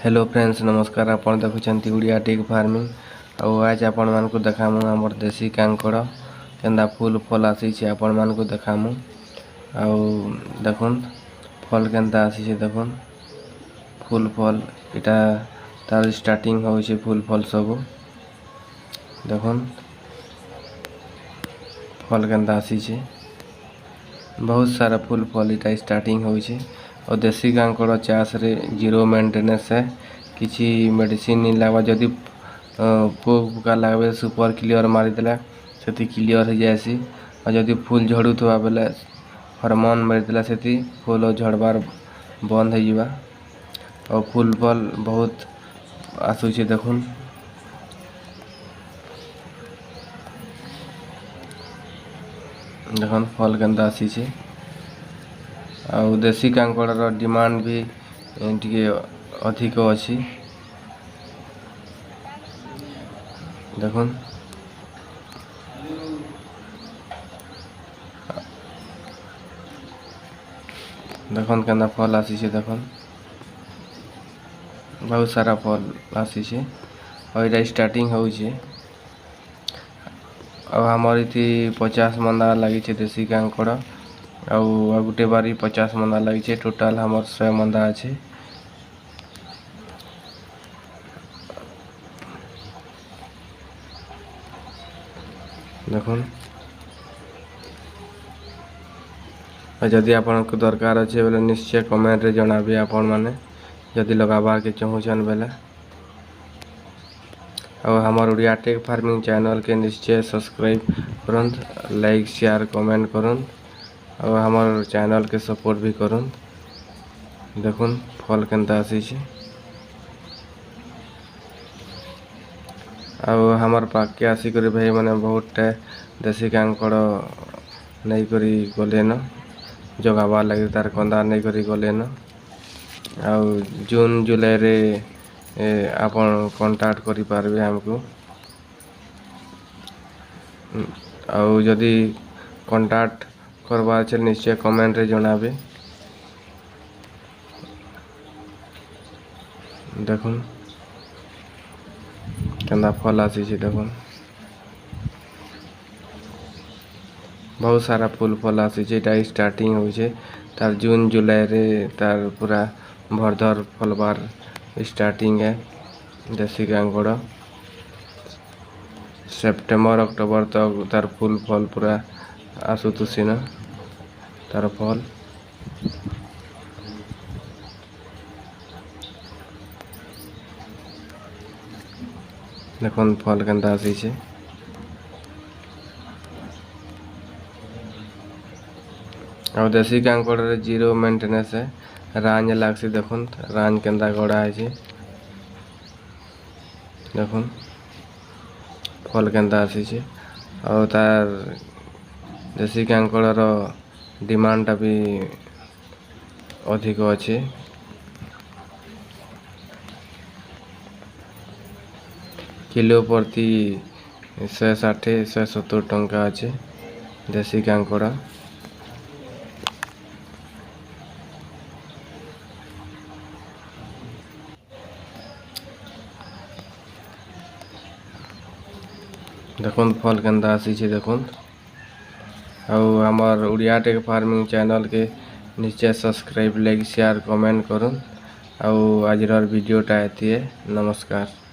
Hello friends नमस्कार। आपण देखुछंती उड़िया टिक farming और आज आपण मान को देखामु हमर देसी कांकड़ केंदा फूल फल आसी छे आपण मान को देखामु आउ देखुन फल केंदा आसी छे देखुन फूल फल इटा तार स्टार्टिंग हो छे फूल फल सब देखुन फल केंदा आसी छे बहुत सारा फूल फल इटा स्टार्टिंग हो छे और देसी कांकड़ चाष रे जीरो मेंटेनेंस है किसी मेडिसिन नहीं लगवा जदि पोक पुका लगे सुपर क्लियर मारिदेला से क्लियर हो जाएसी और जदि फूल झड़ू थोड़ा बेले हार्मोन मारिदेला से फूल झड़बार बंद हो जावा और फूल फल बहुत आसूचे देखुन देखुन फल केंदा आसी छे आउ देसी कांकड़ डिमांड भी टिके अधिक अच्छी देखुन देखुन केंदा फल आसी छे देखुन बहुत सारा फल आसी छे और इटा स्टार्टिंग हो छे और हमार इति 50 मंदा लगी छे देसी कांकड़ आउ गोटे बारी 50 मंदा लगी छे टोटाल हमार 100 मंदा अच्छे देखुन जदि आपन को दरकार अच्छे बेले निश्चय कमेंट रे जणाबे आपन माने जदि लगाबार के चाहूछन बेले और हमार उड़िया टेक फार्मिंग चैनल के निश्चय सब्सक्राइब करन लाइक शेयर कमेंट करन और हमार चैनल के सपोर्ट भी करन देखुन फल केंता आसी छे और हमार पाक के आसी करी भाई माने बहुत देसी कांकड़ नहीं करी गले न जगावा लगे तार कंदा नहीं करी गले न और जून जुलाई रे आपन कांटेक्ट करी पारबे हमको और जदि कांटेक्ट करबार छे निश्चय कमेंट रे जणाबे देखुन केंदा फल आसी छे देखुन बहुत सारा फूल फल आसी छे एटा स्टार्टिंग हो छे तार जून जुलाई रे तार पूरा भरधर फलबार स्टार्टिंग है देसी कांकड़ सेप्टेम्बर अक्टोबर तक तार फूल फल पूरा आसुतुसी न तार फल देखुन फल केंदा आसी छे और देसी कांकड़ रे जीरो मेंटेनेंस है रांझ लागसी देखुन रांझ केंदा गड़ा है देखुन फल केंदा आसी छे और तार देसी कांकड़ रो डिमांड भी अधिक अच्छे किलो प्रति 160-170 टंका अच्छे देसी कांकड़ देखुन फल केंदा आसी छे देखुन और हमार उड़िया टेक फार्मिंग चैनल के निश्चय सब्सक्राइब लाइक शेयर कमेंट करुन और आज वीडियोटा एति नमस्कार।